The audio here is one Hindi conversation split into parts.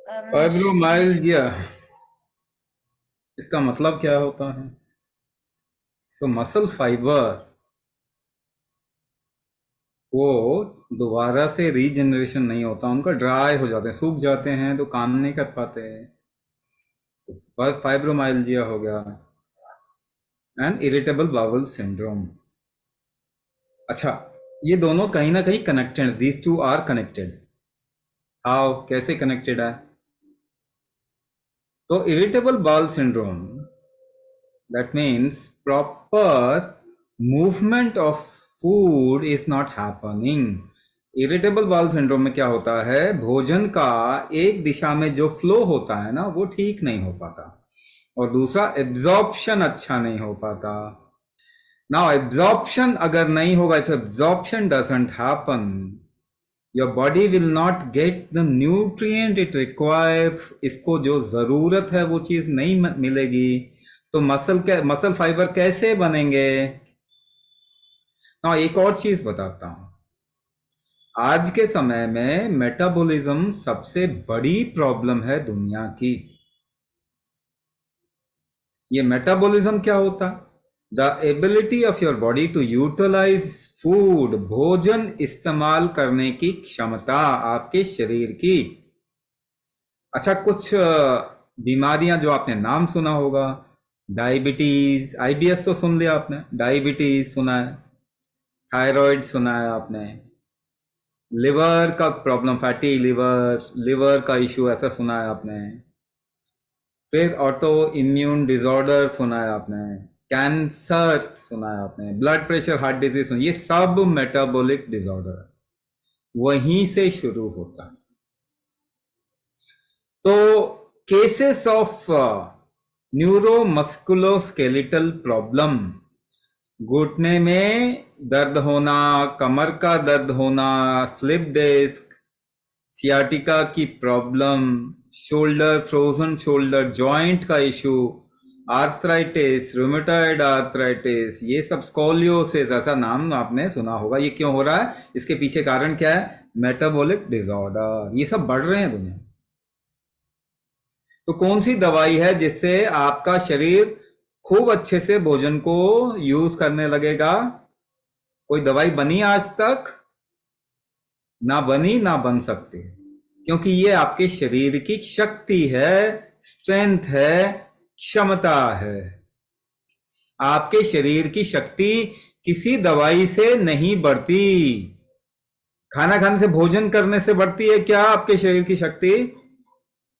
फाइब्रोमाइल्जिया, इसका मतलब क्या होता है? सो मसल फाइबर वो दोबारा से रीजनरेशन नहीं होता, उनका ड्राई हो जाते हैं, सूख जाते हैं, तो काम नहीं कर पाते। तो फाइब्रोमाइल्जिया हो गया। And irritable bowel syndrome. अच्छा, ये दोनों कहीं ना कहीं connected, these two are connected. How, कैसे कनेक्टेड है? तो irritable bowel syndrome, that means proper movement of food is not happening. Irritable bowel syndrome में क्या होता है, भोजन का एक दिशा में जो फ्लो होता है ना, वो ठीक नहीं हो पाता, और दूसरा एब्जॉर्प्शन अच्छा नहीं हो पाता। नाउ एब्जॉर्प्शन अगर नहीं होगा, if absorption doesn't happen, your body will not get the nutrient it requires. इसको जो जरूरत है वो चीज नहीं मिलेगी, तो मसल फाइबर कैसे बनेंगे? ना, एक और चीज बताता हूं। आज के समय में मेटाबॉलिज्म सबसे बड़ी प्रॉब्लम है दुनिया की। ये मेटाबॉलिज्म क्या होता? The ability of your body to utilize food, भोजन इस्तेमाल करने की क्षमता आपके शरीर की। अच्छा, कुछ बीमारियां जो आपने नाम सुना होगा, डायबिटीज, आईबीएस तो सुन लिया आपने, डायबिटीज सुना है, थायराइड सुना है आपने, लिवर का प्रॉब्लम, फैटी लिवर, लिवर का इश्यू ऐसा सुना है आपने, फिर ऑटो इम्यून डिसऑर्डर सुना है आपने, कैंसर सुना है आपने, ब्लड प्रेशर, हार्ट डिजीज सुना, ये सब मेटाबॉलिक डिसऑर्डर वहीं से शुरू होता है। तो केसेस ऑफ न्यूरोमस्कुलोस्केलेटल प्रॉब्लम, घुटने में दर्द होना, कमर का दर्द होना, स्लिप डिस्क, सियाटिका की problem, shoulder, frozen shoulder joint का इशू, आर्थराइटिस, रूमेटॉइड आर्थराइटिस, ये सब, स्कोलियोसिस, ऐसा नाम आपने सुना होगा। ये क्यों हो रहा है? इसके पीछे कारण क्या है? Metabolic disorder. ये सब बढ़ रहे हैं दुनिया में। तो कौन सी दवाई है जिससे आपका शरीर खूब अच्छे से भोजन को यूज करने लगेगा? कोई दवाई बनी आज तक? ना बनी, ना बन सकती, क्योंकि ये आपके शरीर की शक्ति है, स्ट्रेंथ है, क्षमता है। आपके शरीर की शक्ति किसी दवाई से नहीं बढ़ती। खाना खाने से, भोजन करने से बढ़ती है क्या आपके शरीर की शक्ति?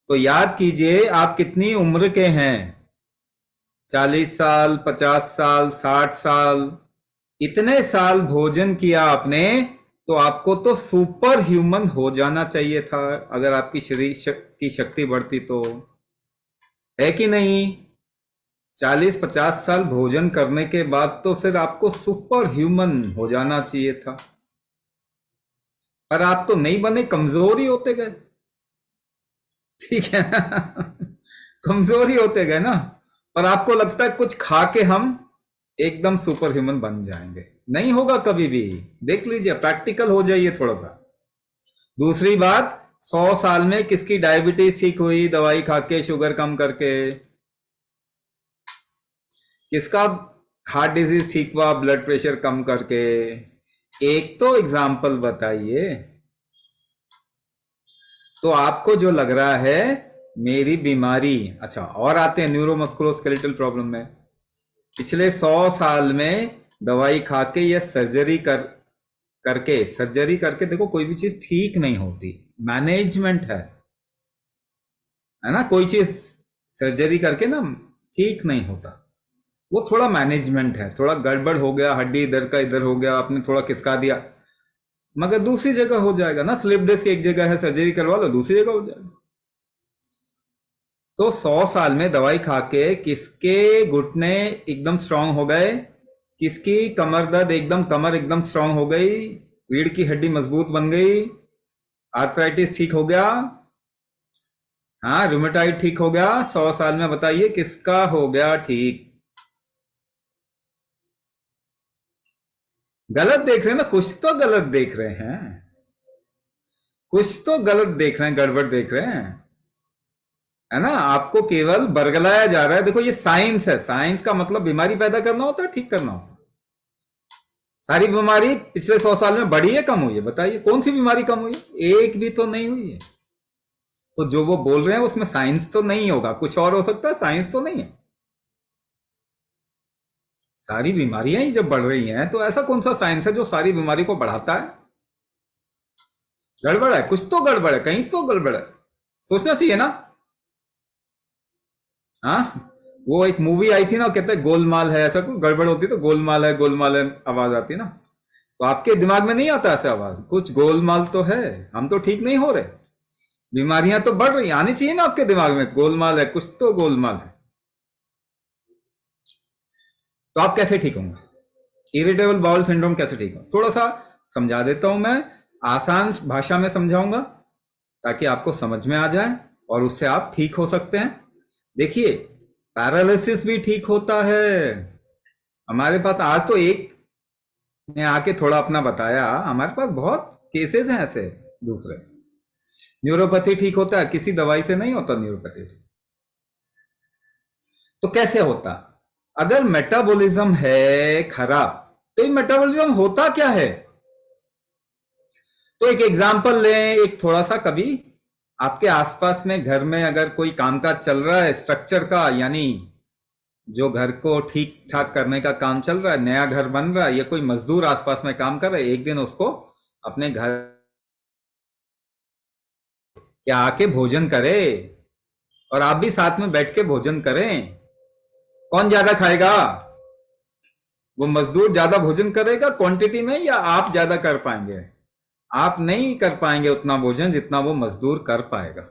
तो याद कीजिए, आप कितनी उम्र के हैं? 40 साल, 50 साल, 60 साल? इतने साल भोजन किया आपने, तो आपको तो सुपर ह्यूमन हो जाना चाहिए था, अगर आपकी शरीर की शक्ति बढ़ती तो, है कि नहीं? 40-50 साल भोजन करने के बाद तो फिर आपको सुपर ह्यूमन हो जाना चाहिए था, पर आप तो नहीं बने, कमजोर ही होते गए। ठीक है ना? कमजोर ही होते गए ना। पर आपको लगता है कुछ खा के हम एकदम सुपर ह्यूमन बन जाएंगे। नहीं होगा कभी भी। देख लीजिए, प्रैक्टिकल हो जाइए थोड़ा सा। दूसरी बात, 100 साल में किसकी डायबिटीज ठीक हुई दवाई खा के, शुगर कम करके? किसका हार्ट डिजीज ठीक हुआ ब्लड प्रेशर कम करके? एक तो एग्जाम्पल बताइए। तो आपको जो लग रहा है मेरी बीमारी, अच्छा, और आते हैं न्यूरोमस्कुलोस्केलेटल प्रॉब्लम में। पिछले 100 साल में दवाई खा के या सर्जरी करके देखो, कोई भी चीज ठीक नहीं होती। मैनेजमेंट है ना? कोई चीज सर्जरी करके ना ठीक नहीं होता, वो थोड़ा मैनेजमेंट है। थोड़ा गड़बड़ हो गया, हड्डी इधर का इधर हो गया, आपने थोड़ा खिसका दिया, मगर दूसरी जगह हो जाएगा ना। स्लिप डिस्क एक जगह है, सर्जरी करवा लो, दूसरी जगह हो जाएगा। तो 100 साल में दवाई खा के किसके घुटने एकदम स्ट्रांग हो गए? किसकी कमर दर्द एकदम, कमर एकदम स्ट्रांग हो गई, रीढ़ की हड्डी मजबूत बन गई, आर्थराइटिस ठीक हो गया, हाँ, रूमेटाइड ठीक हो गया? 100 साल में बताइए किसका हो गया ठीक? गलत देख रहे हैं ना, कुछ तो गलत देख रहे हैं, कुछ तो गलत देख रहे हैं, गड़बड़ देख रहे हैं। है ना, आपको केवल बरगलाया जा रहा है। देखो ये साइंस है, साइंस का मतलब बीमारी पैदा करना होता है, ठीक करना होता है। सारी बीमारी पिछले 100 साल में बढ़ी है कम हुई है? बताइए कौन सी बीमारी कम हुई है? एक भी तो नहीं हुई है। तो जो वो बोल रहे हैं उसमें साइंस तो नहीं होगा, कुछ और हो सकता है, साइंस तो नहीं है। सारी बीमारियां ही जब बढ़ रही हैं तो ऐसा कौन सा साइंस है जो सारी बीमारी को बढ़ाता है? गड़बड़ है, कुछ तो गड़बड़ है, कहीं तो गड़बड़ है, सोचना चाहिए ना। हाँ, वो एक मूवी आई थी ना, कहते हैं गोलमाल है, ऐसा कुछ गड़बड़ होती तो गोलमाल है आवाज आती ना। तो आपके दिमाग में नहीं आता ऐसा आवाज? कुछ गोलमाल तो है, हम तो ठीक नहीं हो रहे, बीमारियां तो बढ़ रही, आनी चाहिए ना आपके दिमाग में, गोलमाल है, कुछ तो गोलमाल है। तो आप कैसे ठीक होंगे? इरिटेबल बाउल सिंड्रोम कैसे ठीक हो? थोड़ा सा समझा देता हूं मैं, आसान भाषा में समझाऊंगा ताकि आपको समझ में आ जाए और उससे आप ठीक हो सकते हैं। देखिए, पैरालिसिस भी ठीक होता है। हमारे पास आज तो एक ने आके थोड़ा अपना बताया, हमारे पास बहुत केसेस हैं ऐसे दूसरे। न्यूरोपैथी ठीक होता है, किसी दवाई से नहीं होता न्यूरोपैथी। तो कैसे होता? अगर मेटाबॉलिज्म है खराब, तो ये मेटाबॉलिज्म होता क्या है? तो एक एग्जांपल लें, एक थोड़ा सा, कभी आपके आसपास में घर में अगर कोई कामकाज चल रहा है स्ट्रक्चर का, यानी जो घर को ठीक ठाक करने का काम चल रहा है, नया घर बन रहा है, या कोई मजदूर आसपास में काम कर रहा है, एक दिन उसको अपने घर के आके भोजन करे और आप भी साथ में बैठ के भोजन करें, कौन ज्यादा खाएगा? वो मजदूर ज्यादा भोजन करेगा क्वांटिटी में, या आप ज्यादा कर पाएंगे? आप नहीं कर पाएंगे उतना भोजन जितना वो मजदूर कर पाएगा।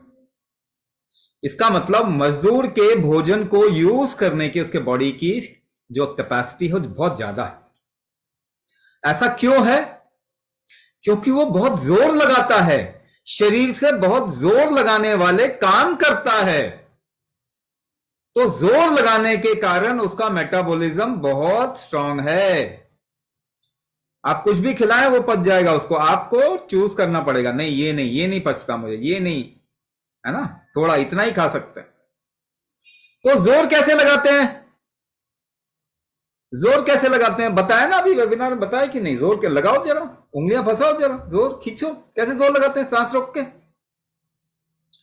इसका मतलब मजदूर के भोजन को यूज करने की उसके बॉडी की जो कैपेसिटी है बहुत ज्यादा है। ऐसा क्यों है? क्योंकि वो बहुत जोर लगाता है, शरीर से बहुत जोर लगाने वाले काम करता है। तो जोर लगाने के कारण उसका मेटाबॉलिज्म बहुत स्ट्रांग है। आप कुछ भी खिलाएं वो पच जाएगा, उसको आपको चूज करना पड़ेगा, नहीं ये नहीं, ये नहीं पचता मुझे, ये नहीं, है ना, थोड़ा इतना ही खा सकते हैं। तो जोर कैसे लगाते हैं? जोर कैसे लगाते हैं बताया ना अभी वेबिनार में, बताया कि नहीं? जोर के लगाओ जरा, उंगलियां फंसाओ जरा, जोर खींचो, कैसे जोर लगाते हैं सांस रोक के,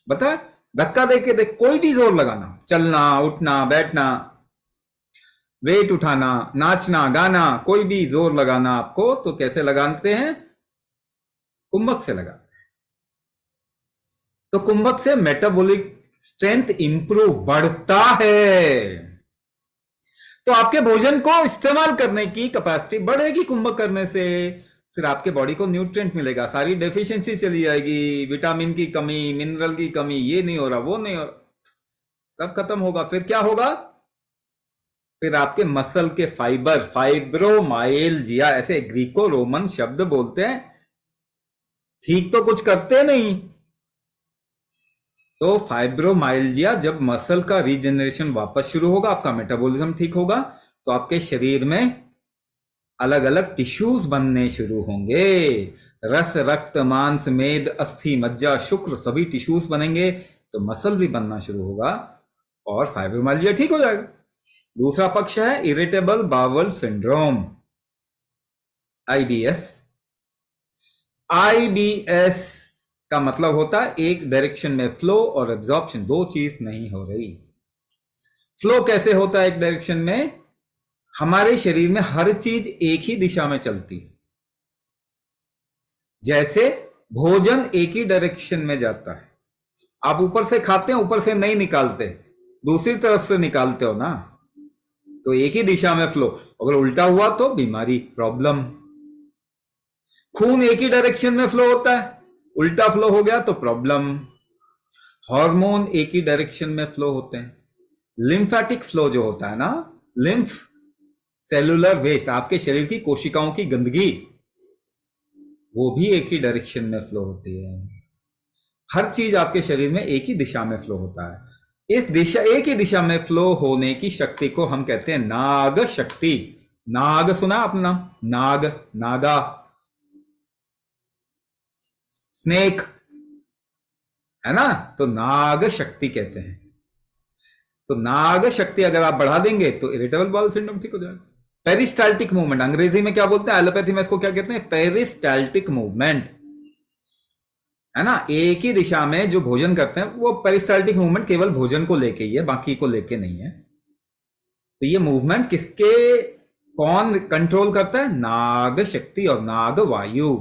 बताया? धक्का दे के देख, कोई भी जोर लगाना, चलना उठना बैठना, वेट उठाना, नाचना गाना, कोई भी जोर लगाना आपको, तो कैसे लगाते हैं? कुंभक से लगाते हैं। तो कुंभक से मेटाबॉलिक स्ट्रेंथ इंप्रूव बढ़ता है, तो आपके भोजन को इस्तेमाल करने की कैपेसिटी बढ़ेगी कुंभक करने से। फिर आपके बॉडी को न्यूट्रिएंट मिलेगा, सारी डेफिशिएंसी चली जाएगी, विटामिन की कमी, मिनरल की कमी, ये नहीं हो रहा, वो नहीं हो रहा, सब खत्म होगा। फिर क्या होगा? फिर आपके मसल के फाइबर, फाइब्रोमाइल्जिया, ऐसे ग्रीको रोमन शब्द बोलते हैं, ठीक तो कुछ करते नहीं। तो फाइब्रोमाइल्जिया, जब मसल का रीजनरेशन वापस शुरू होगा, आपका मेटाबॉलिज्म ठीक होगा, तो आपके शरीर में अलग अलग टिश्यूज बनने शुरू होंगे। रस, रक्त, मांस, मेद, अस्थि, मज्जा, शुक्र, सभी टिश्यूज बनेंगे, तो मसल भी बनना शुरू होगा और फाइब्रोमाइल्जिया ठीक हो जाएगा। दूसरा पक्ष है irritable bowel syndrome, IBS. IBS का मतलब होता है एक डायरेक्शन में फ्लो और एब्जॉर्प्शन, दो चीज नहीं हो रही। फ्लो कैसे होता है एक डायरेक्शन में? हमारे शरीर में हर चीज एक ही दिशा में चलती है। जैसे भोजन एक ही डायरेक्शन में जाता है, आप ऊपर से खाते हैं, ऊपर से नहीं निकालते, दूसरी तरफ से निकालते हो ना, तो एक ही दिशा में फ्लो। अगर उल्टा हुआ तो बीमारी, प्रॉब्लम। खून एक ही डायरेक्शन में फ्लो होता है, उल्टा फ्लो हो गया तो प्रॉब्लम। हार्मोन एक ही डायरेक्शन में फ्लो होते हैं। लिम्फेटिक फ्लो जो होता है ना, लिम्फ, सेलुलर वेस्ट, आपके शरीर की कोशिकाओं की गंदगी, वो भी एक ही डायरेक्शन में फ्लो होती है। हर चीज आपके शरीर में एक ही दिशा में फ्लो होता है। इस दिशा, एक ही दिशा में फ्लो होने की शक्ति को हम कहते हैं नाग शक्ति। नाग सुना अपना? नाग, नागा, स्नेक, है ना, तो नाग शक्ति कहते हैं। तो नाग शक्ति अगर आप बढ़ा देंगे तो इरिटेबल बाउल सिंड्रोम ठीक हो जाएगा। पेरिस्टाल्टिक मूवमेंट, अंग्रेजी में क्या बोलते हैं, एलोपैथी में इसको क्या कहते हैं, पेरिस्टाल्टिक मूवमेंट, है ना। एक ही दिशा में जो भोजन करते हैं वो पेरिस्टाल्टिक मूवमेंट केवल भोजन को लेके ही है, बाकी को लेके नहीं है। तो ये मूवमेंट किसके, कौन कंट्रोल करता है, नाग शक्ति और नाग वायु।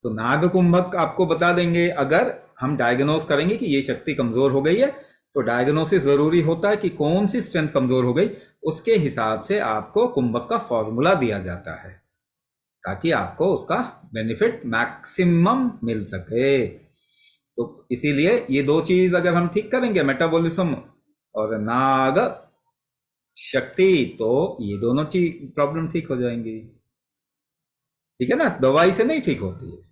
तो नाग कुंभक आपको बता देंगे, अगर हम डायग्नोस करेंगे कि ये शक्ति कमजोर हो गई है, तो डायग्नोसिस जरूरी होता है कि कौन सी स्ट्रेंथ कमजोर हो गई, उसके हिसाब से आपको कुंभक का फॉर्मूला दिया जाता है ताकि आपको उसका बेनिफिट मैक्सिमम मिल सके। तो इसीलिए ये दो चीज अगर हम ठीक करेंगे, मेटाबॉलिज्म और नाग शक्ति, तो ये दोनों चीज प्रॉब्लम ठीक हो जाएंगी। ठीक है ना, दवाई से नहीं ठीक होती है।